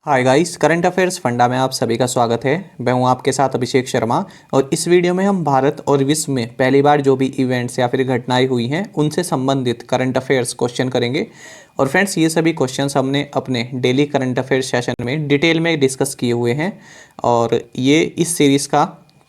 Hi guys, current affairs funda में आप सभी का स्वागत है। मैं हूं आपके साथ अभिषेक शर्मा और इस वीडियो में हम भारत और विश्व में पहली बार जो भी इवेंट्स या फिर घटनाएं हुई हैं उनसे संबंधित करंट अफेयर्स क्वेश्चन करेंगे। और फ्रेंड्स, ये सभी क्वेश्चंस हमने अपने डेली करंट अफेयर्स सेशन में डिटेल में डिस्कस किए हुए हैं और ये इस सीरीज़ का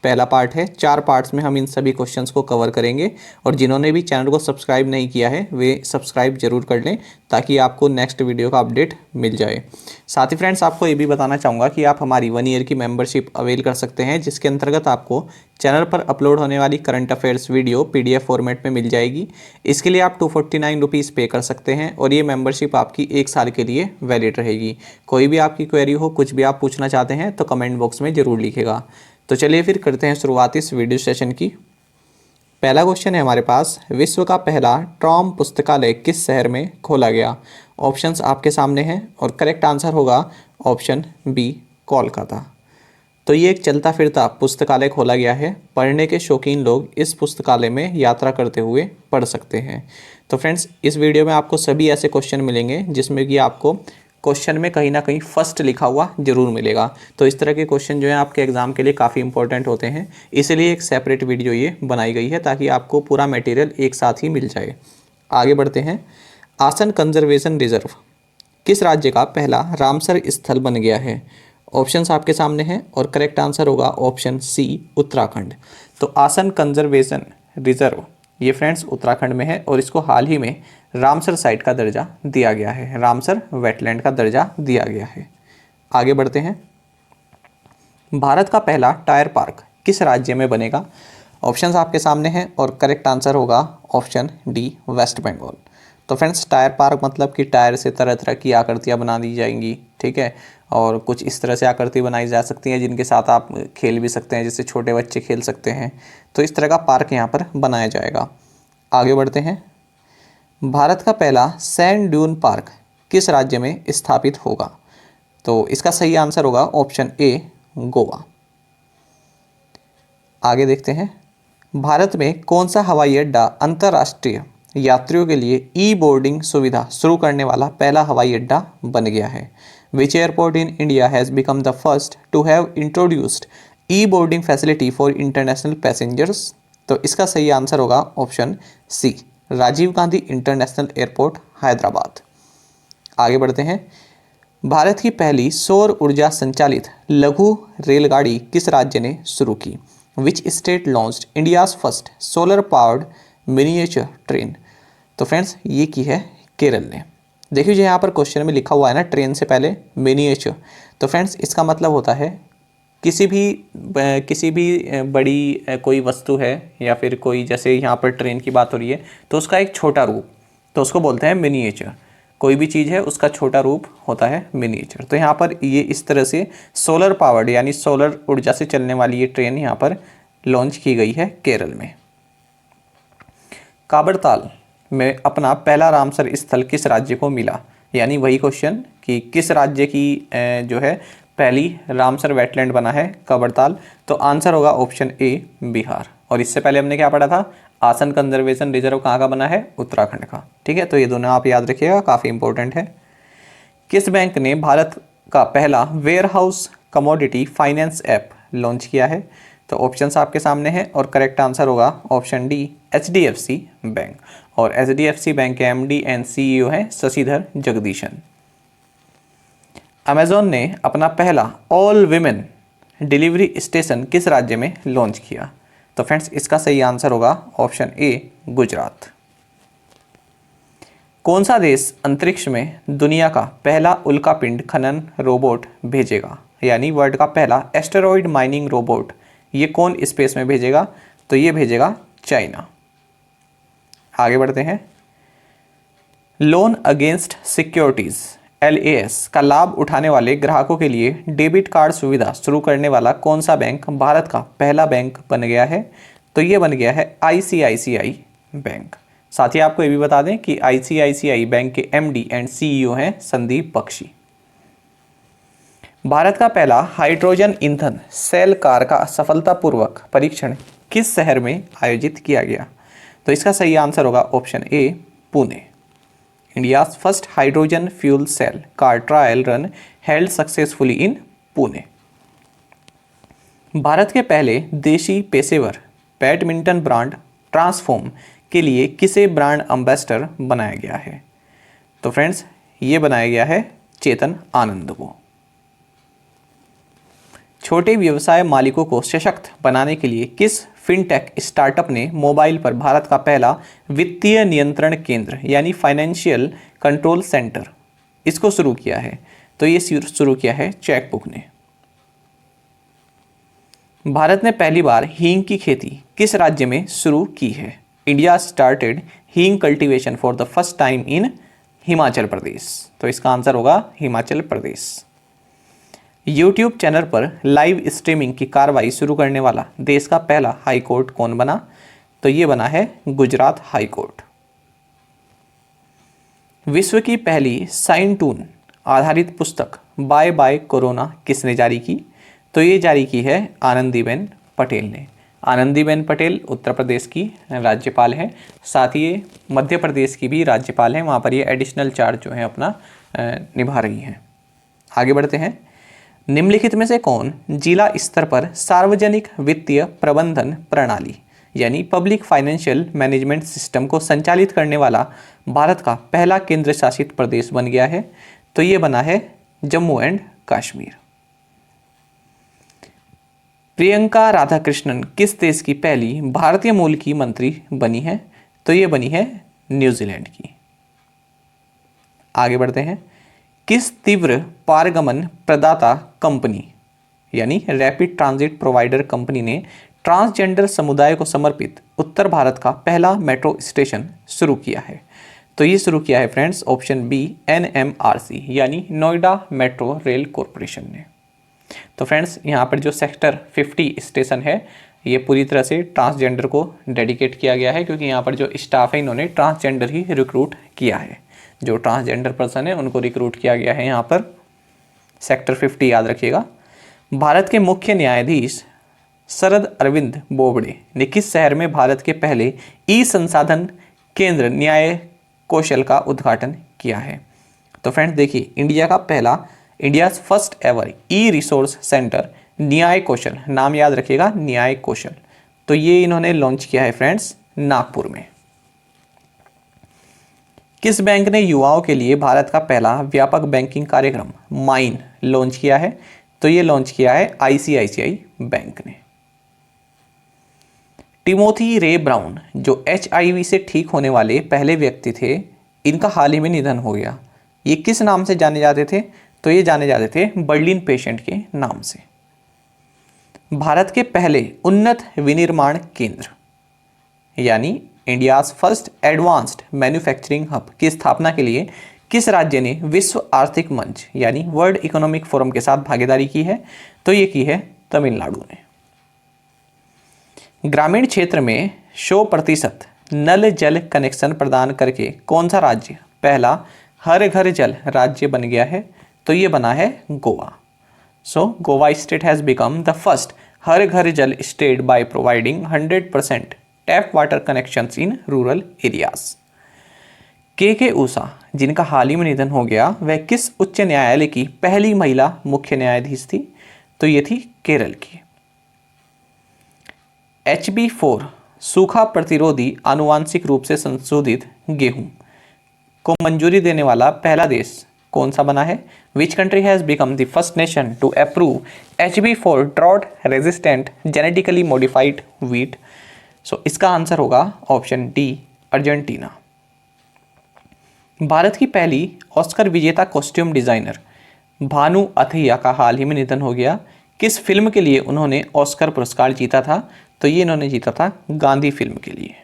पहला पार्ट है। 4 पार्ट्स में हम इन सभी क्वेश्चंस को कवर करेंगे और जिन्होंने भी चैनल को सब्सक्राइब नहीं किया है वे सब्सक्राइब जरूर कर लें ताकि आपको नेक्स्ट वीडियो का अपडेट मिल जाए। साथ ही फ्रेंड्स, आपको ये भी बताना चाहूँगा कि आप हमारी 1 ईयर की मेंबरशिप अवेल कर सकते हैं, जिसके अंतर्गत आपको चैनल पर अपलोड होने वाली current affairs video PDF format में मिल जाएगी। इसके लिए आप 249 रुपीज़ पे कर सकते हैं और ये मेंबरशिप आपकी 1 साल के लिए वैलिड रहेगी। कोई भी आपकी क्वेरी हो, कुछ भी आप पूछना चाहते हैं तो कमेंट बॉक्स में ज़रूर लिखेगा। तो चलिए फिर करते हैं शुरुआत इस वीडियो सेशन की। पहला क्वेश्चन है हमारे पास, विश्व का पहला ट्रॉम पुस्तकालय किस शहर में खोला गया? ऑप्शंस आपके सामने हैं और करेक्ट आंसर होगा ऑप्शन बी, कोलकाता। तो ये एक चलता फिरता पुस्तकालय खोला गया है। पढ़ने के शौकीन लोग इस पुस्तकालय में यात्रा करते हुए पढ़ सकते हैं। तो फ्रेंड्स, इस वीडियो में आपको सभी ऐसे क्वेश्चन मिलेंगे जिसमें कि आपको क्वेश्चन में कहीं ना कहीं फर्स्ट लिखा हुआ जरूर मिलेगा। तो इस तरह के क्वेश्चन जो है आपके एग्जाम के लिए काफ़ी इंपॉर्टेंट होते हैं, इसलिए एक सेपरेट वीडियो ये बनाई गई है ताकि आपको पूरा मटेरियल एक साथ ही मिल जाए। आगे बढ़ते हैं। आसन कंजर्वेशन रिजर्व किस राज्य का पहला रामसर स्थल बन गया है? ऑप्शंस आपके सामने हैं और करेक्ट आंसर होगा ऑप्शन सी, उत्तराखंड। तो आसन कंजर्वेशन रिजर्व ये फ्रेंड्स उत्तराखंड में है और इसको हाल ही में रामसर साइट का दर्जा दिया गया है, रामसर वेटलैंड का दर्जा दिया गया है। आगे बढ़ते हैं। भारत का पहला टायर पार्क किस राज्य में बनेगा? ऑप्शंस आपके सामने हैं और करेक्ट आंसर होगा ऑप्शन डी, वेस्ट बंगाल। तो फ्रेंड्स, टायर पार्क मतलब कि टायर से तरह तरह की आकृतियाँ बना दी जाएंगी, ठीक है। और कुछ इस तरह से आकृति बनाई जा सकती हैं जिनके साथ आप खेल भी सकते हैं, जैसे छोटे बच्चे खेल सकते हैं। तो इस तरह का पार्क यहाँ पर बनाया जाएगा। आगे बढ़ते हैं। भारत का पहला सैंड ड्यून पार्क किस राज्य में स्थापित होगा? तो इसका सही आंसर होगा ऑप्शन ए, गोवा। आगे देखते हैं। भारत में कौन सा हवाई अड्डा अंतर्राष्ट्रीय यात्रियों के लिए ई बोर्डिंग सुविधा शुरू करने वाला पहला हवाई अड्डा बन गया है? Which airport in India has become the first to have introduced e boarding facility for international passengers? तो इसका सही आंसर होगा option C, Rajiv Gandhi international airport, Hyderabad. आगे बढ़ते हैं। भारत की पहली सौर ऊर्जा संचालित लघु रेलगाड़ी किस राज्य ने शुरू की? Which state launched India's first solar powered miniature train? तो फ्रेंड्स, ये की है केरल ने। देखिए जो यहाँ पर क्वेश्चन में लिखा हुआ है ना, ट्रेन से पहले मिनिएचर, तो फ्रेंड्स इसका मतलब होता है किसी भी बड़ी कोई वस्तु है या फिर कोई, जैसे यहाँ पर ट्रेन की बात हो रही है तो उसका एक छोटा रूप, तो उसको बोलते हैं मिनिएचर। कोई भी चीज़ है उसका छोटा रूप होता है मिनिएचर। तो यहाँ पर ये इस तरह से सोलर पावर्ड यानी सोलर ऊर्जा से चलने वाली ये ट्रेन यहाँ पर लॉन्च की गई है केरल में। काबरताल में अपना पहला रामसर स्थल किस राज्य को मिला? यानी वही क्वेश्चन कि किस राज्य की जो है पहली रामसर वेटलैंड बना है, काबरताल। तो आंसर होगा ऑप्शन ए, बिहार। और इससे पहले हमने क्या पढ़ा था? आसन कंजर्वेशन रिजर्व कहाँ का बना है? उत्तराखंड का, ठीक है। तो ये दोनों आप याद रखिएगा, काफ़ी इंपॉर्टेंट है। किस बैंक ने भारत का पहला warehouse commodity finance app launch किया है? तो ऑप्शंस आपके सामने हैं और करेक्ट आंसर होगा ऑप्शन डी, HDFC बैंक। और HDFC बैंक के MD एंड CEO हैं शशिधर जगदीशन। अमेजॉन ने अपना पहला ऑल विमेन डिलीवरी स्टेशन किस राज्य में लॉन्च किया? तो फ्रेंड्स इसका सही आंसर होगा ऑप्शन ए, गुजरात। कौन सा देश अंतरिक्ष में दुनिया का पहला उल्कापिंड खनन रोबोट भेजेगा? यानी वर्ल्ड का पहला एस्टेरॉयड माइनिंग रोबोट ये कौन स्पेस में भेजेगा? तो ये भेजेगा चाइना। आगे बढ़ते हैं। लोन अगेंस्ट सिक्योरिटीज LAS का लाभ उठाने वाले ग्राहकों के लिए डेबिट कार्ड सुविधा शुरू करने वाला कौन सा बैंक भारत का पहला बैंक बन गया है? तो ये बन गया है ICICI बैंक। साथ ही आपको ये भी बता दें कि ICICI बैंक के MD एंड CEO हैं संदीप बख्शी। भारत का पहला हाइड्रोजन ईंधन सेल कार का सफलतापूर्वक परीक्षण किस शहर में आयोजित किया गया? तो इसका सही आंसर होगा option A, Pune. India's first hydrogen fuel cell car trial run held successfully in Pune. Bharat के पहले देशी पेशेवर बैडमिंटन ब्रांड ट्रांसफॉर्म के लिए किसे ब्रांड एम्बेसडर बनाया गया है? तो फ्रेंड्स ये बनाया गया है चेतन आनंद को। छोटे व्यवसाय मालिकों को सशक्त बनाने के लिए किस फिनटेक स्टार्टअप ने मोबाइल पर भारत का पहला वित्तीय नियंत्रण केंद्र यानी फाइनेंशियल कंट्रोल सेंटर इसको शुरू किया है? तो ये शुरू किया है चेकबुक ने। भारत ने पहली बार हींग की खेती किस राज्य में शुरू की है? India started hing cultivation for the first time in Himachal Pradesh. तो इसका आंसर होगा हिमाचल प्रदेश। यूट्यूब चैनल पर लाइव स्ट्रीमिंग की कार्रवाई शुरू करने वाला देश का पहला हाई कोर्ट कौन बना? तो ये बना है गुजरात हाई कोर्ट। विश्व की पहली साइन टून आधारित पुस्तक बाय बाय कोरोना किसने जारी की? तो ये जारी की है आनंदीबेन पटेल ने। आनंदीबेन पटेल उत्तर प्रदेश की राज्यपाल हैं, साथ ही ये मध्य प्रदेश की भी राज्यपाल हैं। वहाँ पर ये एडिशनल चार्ज जो है अपना निभा रही हैं। आगे बढ़ते हैं। निम्नलिखित में से कौन जिला स्तर पर सार्वजनिक वित्तीय प्रबंधन प्रणाली यानी पब्लिक फाइनेंशियल मैनेजमेंट सिस्टम को संचालित करने वाला भारत का पहला केंद्र शासित प्रदेश बन गया है? तो ये बना है जम्मू एंड कश्मीर। प्रियंका राधाकृष्णन किस देश की पहली भारतीय मूल की मंत्री बनी है? तो ये बनी है न्यूजीलैंड की। आगे बढ़ते हैं। किस तीव्र पारगमन प्रदाता कंपनी यानी रैपिड ट्रांजिट प्रोवाइडर कंपनी ने ट्रांसजेंडर समुदाय को समर्पित उत्तर भारत का पहला मेट्रो स्टेशन शुरू किया है? तो ये शुरू किया है फ्रेंड्स ऑप्शन बी NMRC यानी नोएडा मेट्रो रेल कॉरपोरेशन ने। तो फ्रेंड्स यहाँ पर जो सेक्टर 50 स्टेशन है ये पूरी तरह से ट्रांसजेंडर को डेडिकेट किया गया है, क्योंकि यहाँ पर जो स्टाफ है इन्होंने ट्रांसजेंडर ही रिक्रूट किया है। जो ट्रांसजेंडर पर्सन है उनको रिक्रूट किया गया है यहाँ पर। सेक्टर 50 याद रखिएगा। भारत के मुख्य न्यायाधीश शरद अरविंद बोबडे ने किस शहर में भारत के पहले ई संसाधन केंद्र न्याय कौशल का उद्घाटन किया है? तो फ्रेंड्स देखिए, India's first ever e resource centre न्याय कौशल, नाम याद रखिएगा न्याय कौशल, तो ये इन्होंने लॉन्च किया है फ्रेंड्स नागपुर में। किस बैंक ने युवाओं के लिए भारत का पहला व्यापक बैंकिंग कार्यक्रम माइन लॉन्च किया है? तो ये लॉन्च किया है ICICI बैंक ने। टिमोथी रे ब्राउन जो HIV से ठीक होने वाले पहले व्यक्ति थे, इनका हाल ही में निधन हो गया। ये किस नाम से जाने जाते थे? तो ये जाने जाते थे बर्लिन पेशेंट के नाम से। भारत के पहले उन्नत विनिर्माण केंद्र यानी India's first advanced manufacturing hub की स्थापना के लिए किस राज्य ने विश्व आर्थिक मंच यानी वर्ल्ड इकोनॉमिक फोरम के साथ भागीदारी की है? तो ये की है तमिलनाडु ने। ग्रामीण क्षेत्र में 100% नल जल कनेक्शन प्रदान करके कौन सा राज्य पहला हर घर जल राज्य बन गया है? तो ये बना है Goa. So Goa state has become the first Har Ghar Jal state by providing 100% tap water connections in rural areas. K Usha जिनका हाल ही में निधन हो गया, वह किस उच्च न्यायालय की पहली महिला मुख्य न्यायाधीश थी? तो ये थी केरल की। HB4 सूखा प्रतिरोधी आनुवांशिक रूप से संशोधित गेहूं को मंजूरी देने वाला पहला देश कौन सा बना है? Which country has become the first nation to approve HB4 drought resistant genetically modified wheat? So इसका आंसर होगा ऑप्शन डी अर्जेंटीना। भारत की पहली ऑस्कर विजेता कॉस्ट्यूम डिजाइनर भानु अथैया का हाल ही में निधन हो गया। किस फिल्म के लिए उन्होंने ऑस्कर पुरस्कार जीता था? तो ये इन्होंने जीता था गांधी फिल्म के लिए।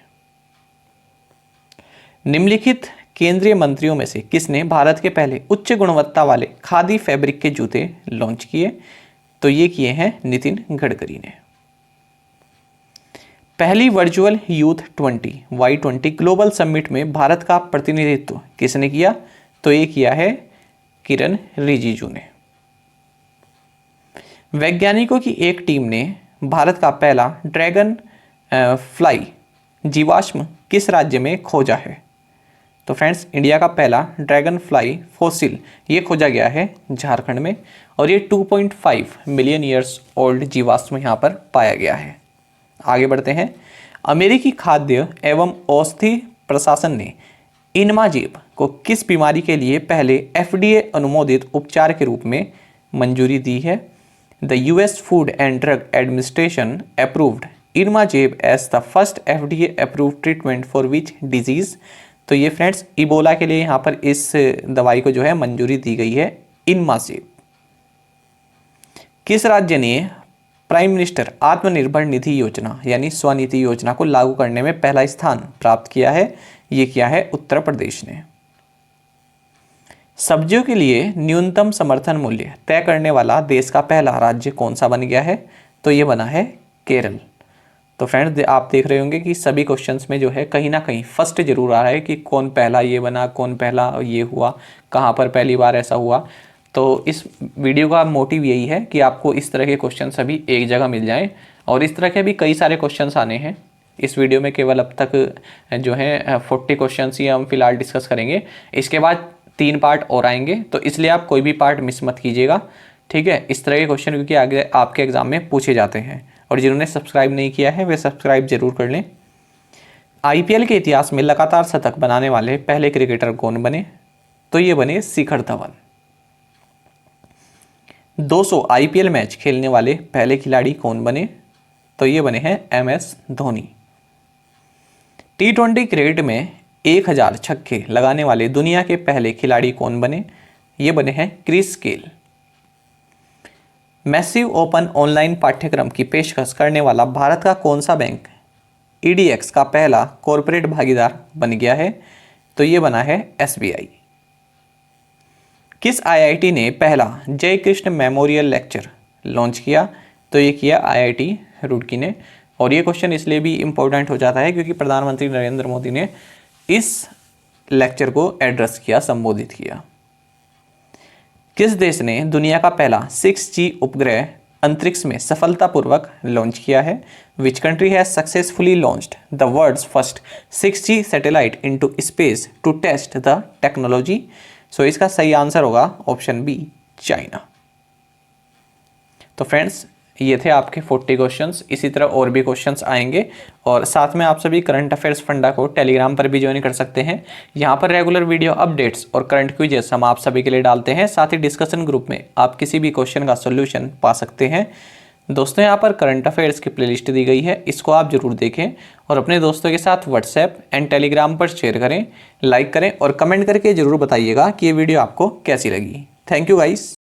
निम्नलिखित केंद्रीय मंत्रियों में से किसने भारत के पहले उच्च गुणवत्ता वाले खादी फैब्रिक के जूते लॉन्च किए? तो ये किए हैं नितिन गडकरी ने। पहली virtual youth 20 Y20 global summit में भारत का प्रतिनिधित्व किसने किया? तो ये किया है किरण रिजिजू ने। वैज्ञानिकों की एक टीम ने भारत का पहला ड्रैगन फ्लाई जीवाश्म किस राज्य में खोजा है? तो फ्रेंड्स इंडिया का पहला ड्रैगन फ्लाई फॉसिल ये खोजा गया है झारखंड में और ये 2.5 मिलियन ईयर्स ओल्ड जीवाश्म यहाँ पर पाया गया है। आगे बढ़ते हैं। अमेरिकी खाद्य एवं औषधि प्रशासन ने इनमाजेब को किस बीमारी के लिए पहले FDA अनुमोदित उपचार के रूप में मंजूरी दी है? The US food and drug administration approved Inmazeb as the first FDA approved treatment for which disease? तो ये फ्रेंड्स इबोला के लिए यहाँ पर इस दवाई को जो है मंजूरी दी गई है, इनमाजेब। किस राज्य ने प्राइम मिनिस्टर आत्मनिर्भर निधि योजना यानी स्वनिधि योजना को लागू करने में पहला स्थान प्राप्त किया है? ये किया है उत्तर प्रदेश ने। सब्जियों के लिए न्यूनतम समर्थन मूल्य तय करने वाला देश का पहला राज्य कौन सा बन गया है? तो ये बना है केरल। तो फ्रेंड्स आप देख रहे होंगे कि सभी क्वेश्चंस में जो है कहीं ना कहीं फर्स्ट जरूर आ रहा है कि कौन पहला ये बना, कौन पहला ये हुआ, कहाँ पर पहली बार ऐसा हुआ। तो इस वीडियो का मोटिव यही है कि आपको इस तरह के क्वेश्चन सभी एक जगह मिल जाएं और इस तरह के भी कई सारे क्वेश्चंस आने हैं। इस वीडियो में केवल अब तक जो है 40 क्वेश्चंस ही हम फिलहाल डिस्कस करेंगे। इसके बाद 3 पार्ट और आएंगे, तो इसलिए आप कोई भी पार्ट मिस मत कीजिएगा, ठीक है। इस तरह के क्वेश्चन क्योंकि आगे आपके एग्जाम में पूछे जाते हैं और जिन्होंने सब्सक्राइब नहीं किया है वे सब्सक्राइब जरूर कर लें। IPL के इतिहास में लगातार शतक बनाने वाले पहले क्रिकेटर कौन बने? तो ये बने शिखर धवन। 200 IPL मैच खेलने वाले पहले खिलाड़ी कौन बने? तो ये बने हैं MS धोनी। T20 क्रिकेट में 1000 छक्के लगाने वाले दुनिया के पहले खिलाड़ी कौन बने? ये बने हैं Chris Gayle. Massive open online पाठ्यक्रम की पेशकश करने वाला भारत का कौन सा बैंक EDX का पहला कॉरपोरेट भागीदार बन गया है? तो ये बना है SBI। किस IIT ने पहला जय कृष्ण मेमोरियल लेक्चर लॉन्च किया? तो ये किया IIT रुड़की ने। और ये क्वेश्चन इसलिए भी इम्पोर्टेंट हो जाता है क्योंकि प्रधानमंत्री नरेंद्र मोदी ने इस लेक्चर को एड्रेस किया, संबोधित किया। किस देश ने दुनिया का पहला 6G उपग्रह अंतरिक्ष में सफलतापूर्वक लॉन्च किया है? Which country has successfully launched the world's first 6G satellite into space to test the technology? So इसका सही आंसर होगा ऑप्शन बी, चाइना। तो फ्रेंड्स ये थे आपके 40 क्वेश्चंस। इसी तरह और भी क्वेश्चंस आएंगे और साथ में आप सभी करंट अफेयर्स फंडा को टेलीग्राम पर भी ज्वाइन कर सकते हैं। यहाँ पर रेगुलर वीडियो अपडेट्स और करंट क्विजेस हम आप सभी के लिए डालते हैं। साथ ही डिस्कशन ग्रुप में आप किसी भी क्वेश्चन का सोल्यूशन पा सकते हैं। दोस्तों यहाँ पर करंट अफेयर्स की प्लेलिस्ट दी गई है, इसको आप जरूर देखें और अपने दोस्तों के साथ व्हाट्सएप एंड टेलीग्राम पर शेयर करें, लाइक करें और कमेंट करके जरूर बताइएगा कि ये वीडियो आपको कैसी लगी। Thank you guys.